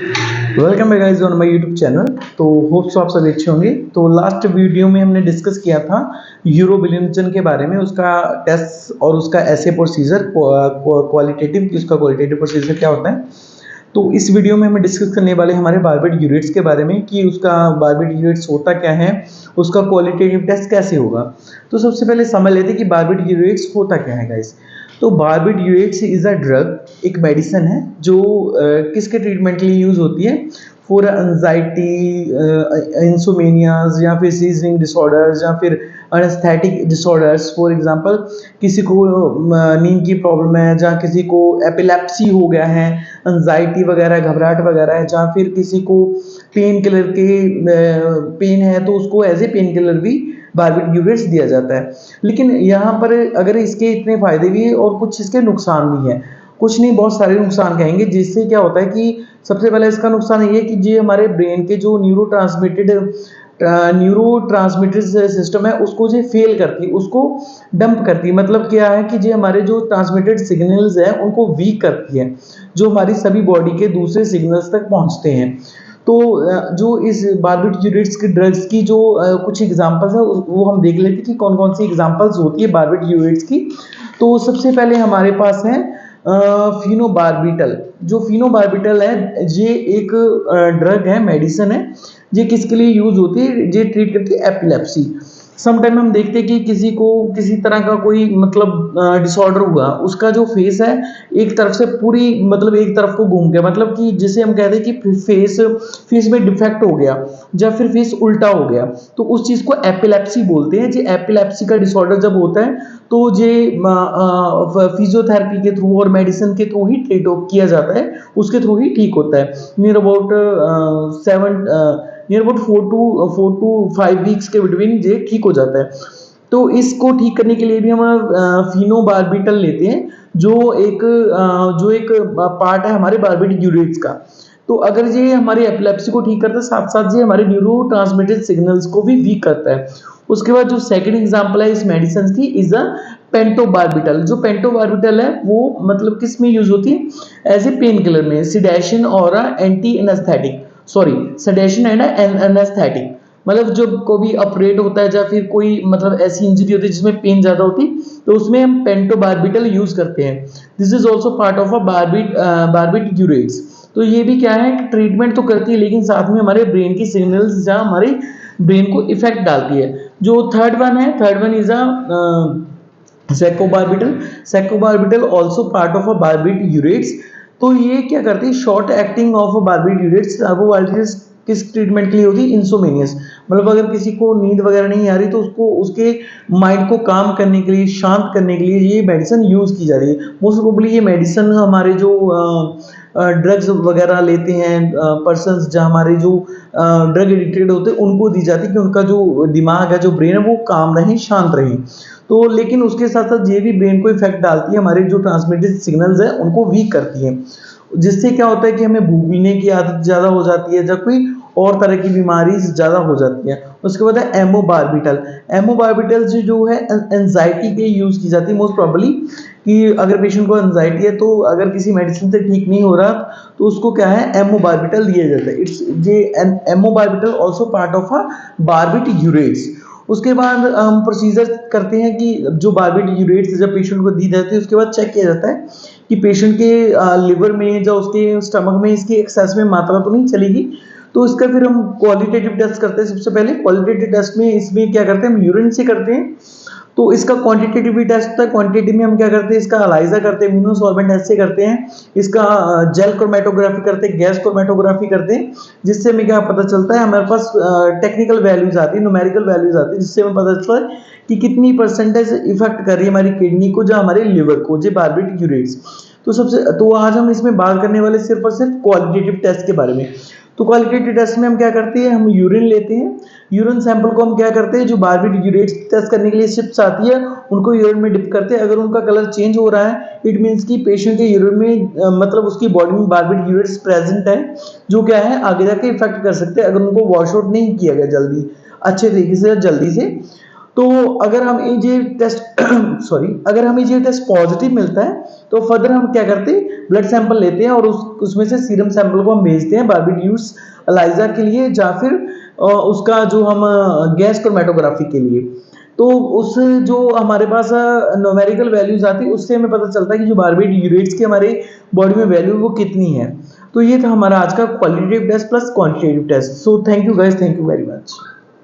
Welcome है guys on my YouTube channel. तो hopes आप सब अच्छे होंगे। तो लास्ट वीडियो में हमने डिस्कस किया था यूरो बिलियन के बारे में, उसका टेस्ट और उसका ऐसे प्रोसीजर क्वालिटेटिव, उसका क्वालिटेटिव प्रोसीजर क्या होता है। तो इस वीडियो में हमें डिस्कस करने वाले हमारे बारबेट के बारे में कि उसका बारबेट होता क्या है, उसका क्वालिटेटिव टेस्ट कैसे होगा। तो सबसे पहले समझ लेते हैं कि बारबेट होता क्या है गाइस। तो बारबेट इज अ ड्रग, एक मेडिसिन है जो किसके ट्रीटमेंट के लिए यूज होती है। फॉर एंजाइटी, इंसोमेनियाज या फिर सीजनिंग डिसऑर्डर्स या फिर अनस्थेटिक डिसऑर्डर्स। फॉर एग्जांपल किसी को नींद की प्रॉब्लम है, जहाँ किसी को एपिलेप्सी हो गया है, एंजाइटी वगैरह, घबराहट वगैरह है, जहाँ फिर किसी को पेन किलर के पेन है तो उसको एज ए पेन किलर भी बारबेट दिया जाता है। लेकिन यहाँ पर अगर इसके इतने फायदे भी हैं और कुछ इसके नुकसान भी हैं, कुछ नहीं बहुत सारे नुकसान कहेंगे। जिससे क्या होता है कि सबसे पहले इसका नुकसान ये है कि ये हमारे ब्रेन के जो न्यूरो ट्रांसमिटेड सिस्टम है उसको जो फेल करती है, उसको डंप करती है। मतलब क्या है कि जो हमारे जो ट्रांसमिटेड सिग्नल्स हैं उनको वीक करती है, जो हमारी सभी बॉडी के दूसरे सिग्नल्स तक पहुंचते हैं। तो जो इस बारबेट्यूरेट्स की ड्रग्स की जो कुछ एग्जांपल्स है वो हम देख लेते हैं कि कौन कौन सी एग्जांपल्स होती है बारबेट्यूरेट्स की। तो सबसे पहले हमारे पास है फिनोबार्बिटल। जो फिनोबार्बिटल है ये एक ड्रग है, मेडिसिन है। ये किसके लिए यूज होती है, ये ट्रीट करती है एपिलेप्सी। समटाइम हम देखते हैं कि किसी को किसी तरह का कोई मतलब डिसऑर्डर हुआ, उसका जो फेस है एक तरफ से पूरी मतलब एक तरफ को घूम गया, मतलब कि जिसे हम कहते हैं कि फेस में डिफेक्ट हो गया या फिर फेस उल्टा हो गया, तो उस चीज को एपिलेप्सी बोलते हैं। जो एपिलेप्सी का डिसऑर्डर जब होता है तो ये फिजियोथेरेपी के थ्रू और मेडिसिन के थ्रू ही ट्रीट किया जाता है, उसके थ्रू ही ठीक होता है। नियर अबाउट 4 to 5 वीक्स के बिटवीन ये ठीक हो जाता है। तो इसको ठीक करने के लिए भी हम फिनोबार्बिटल लेते हैं, जो एक पार्ट है हमारे बारबेट्यूरेट्स का। तो अगर ये हमारी एपिलेप्सी को ठीक करता है, साथ साथ ये हमारे न्यूरो ट्रांसमिटेड सिग्नल्स को भी वीक करता है। उसके बाद जो सेकंड एग्जांपल है इस मेडिसिन की इज अ पेंटोबार्बिटल। जो पेंटोबार्बिटल है वो मतलब किस में यूज होती है, एज ए पेन किलर में, सिडेशन और anti anaesthetic, sorry sedation and anaesthetic. मतलब जब कोई ऑपरेट होता है या फिर कोई मतलब ऐसी इंजरी होती है जिसमें पेन ज्यादा होती है तो उसमें हम पेंटोबार्बिटल यूज करते हैं। This is also part of a barbiturates. तो ये भी क्या है कि ट्रीटमेंट तो करती है लेकिन साथ में हमारे ब्रेन की सिग्नल्स जहाँ हमारे ब्रेन को इफेक्ट डालती है। जो third one is a secobarbital also part of a barbiturates. तो ये क्या करती है, शॉर्ट एक्टिंग ऑफ बारबेट्यूरेट्स। वो किस ट्रीटमेंट के लिए होती है, इंसोमेनियस। मतलब अगर किसी को नींद वगैरह नहीं आ रही तो उसको उसके माइंड को काम करने के लिए, शांत करने के लिए ये मेडिसिन यूज की जा रही है। मोस्ट प्रोबेबली ये मेडिसिन हमारे जो ड्रग्स वगैरह लेते हैं पर्सन्स, जहाँ हमारे जो ड्रग एडिक्टेड होते हैं उनको दी जाती है कि उनका जो दिमाग है, जो ब्रेन है वो काम रहे, शांत रहे। तो लेकिन उसके साथ साथ ये भी ब्रेन को इफेक्ट डालती है, हमारे जो ट्रांसमिटेड सिग्नल्स है उनको वीक करती है। जिससे क्या होता है कि हमें भूख पीने की आदत ज़्यादा हो जाती है, जब कोई और तरह की बीमारी ज़्यादा हो जाती है। उसके बाद है एमोबार्बिटल जो है एंजाइटी के यूज़ की जाती है मोस्ट प्रॉब्ली, कि अगर पेशेंट को एंजाइटी है तो अगर किसी मेडिसिन से ठीक नहीं हो रहा तो उसको क्या है, एमोबार्बिटल दिया जाता है। इट्स ये amobarbital also part of a बारबेट्यूरेट्स। उसके बाद हम प्रोसीजर करते हैं कि जो बारबेट्यूरेट्स जब पेशेंट को दी जाती है उसके बाद चेक किया जाता है कि पेशेंट के लिवर में या उसके स्टमक में इसकी एक्सेस में मात्रा तो नहीं चलेगी। तो इसका फिर हम क्वालिटेटिव टेस्ट करते हैं। सबसे पहले क्वालिटेटिव टेस्ट में इसमें क्या करते हैं, हम यूरिन से करते हैं। तो इसका क्वांटिटेटिव भी टेस्ट होता है। क्वांटिटी में हम क्या करते हैं, इसका एलाइजा करते हैं, इम्यूनोसॉर्बेंट ऐसे करते हैं, इसका जेल क्रोमेटोग्राफी करते हैं, गैस क्रोमेटोग्राफी करते हैं। जिससे हमें क्या पता चलता है, हमारे पास टेक्निकल वैल्यूज आती है, न्यूमेरिकल वैल्यूज आती है, जिससे हमें पता चलता है कि कितनी परसेंटेज इफेक्ट कर रही है हमारी किडनी को या हमारे लिवर को, जो बारबेट्यूरेट्स। तो आज हम इसमें बात करने वाले सिर्फ और सिर्फ क्वालिटेटिव टेस्ट के बारे में। तो क्वालिटेटिव टेस्ट में हम क्या करते हैं, हम यूरिन लेते हैं। यूरिन सैंपल को हम क्या करते हैं, जो बारबेट्यूरेट्स टेस्ट करने के लिए शिप्स आती है उनको यूरिन में डिप करते हैं। अगर उनका कलर चेंज हो रहा है इट मीन्स कि पेशेंट के यूरिन में मतलब उसकी बॉडी में बारबेट्यूरेट्स प्रेजेंट है, जो क्या है आगे जाके इफेक्ट कर सकते हैं अगर उनको वॉश आउट नहीं किया गया जल्दी, अच्छे तरीके से, जल्दी से। तो अगर हम ये टेस्ट अगर हमें ये टेस्ट पॉजिटिव मिलता है तो फर्दर हम क्या करते हैं, ब्लड सैंपल लेते हैं और उसमें से सीरम सैंपल को हम भेजते हैं बारबीट्यूज एलाइजा के लिए, या फिर उसका जो हम गैस क्रोमेटोग्राफी के लिए। तो उस जो हमारे पास न्यूमेरिकल वैल्यूज आती है, उससे हमें पता चलता है कि जो बारबीट्यूरेट्स की हमारे बॉडी में वैल्यू वो कितनी है। तो ये था हमारा आज का qualitative test plus quantitative test. So thank you guys, thank you very much.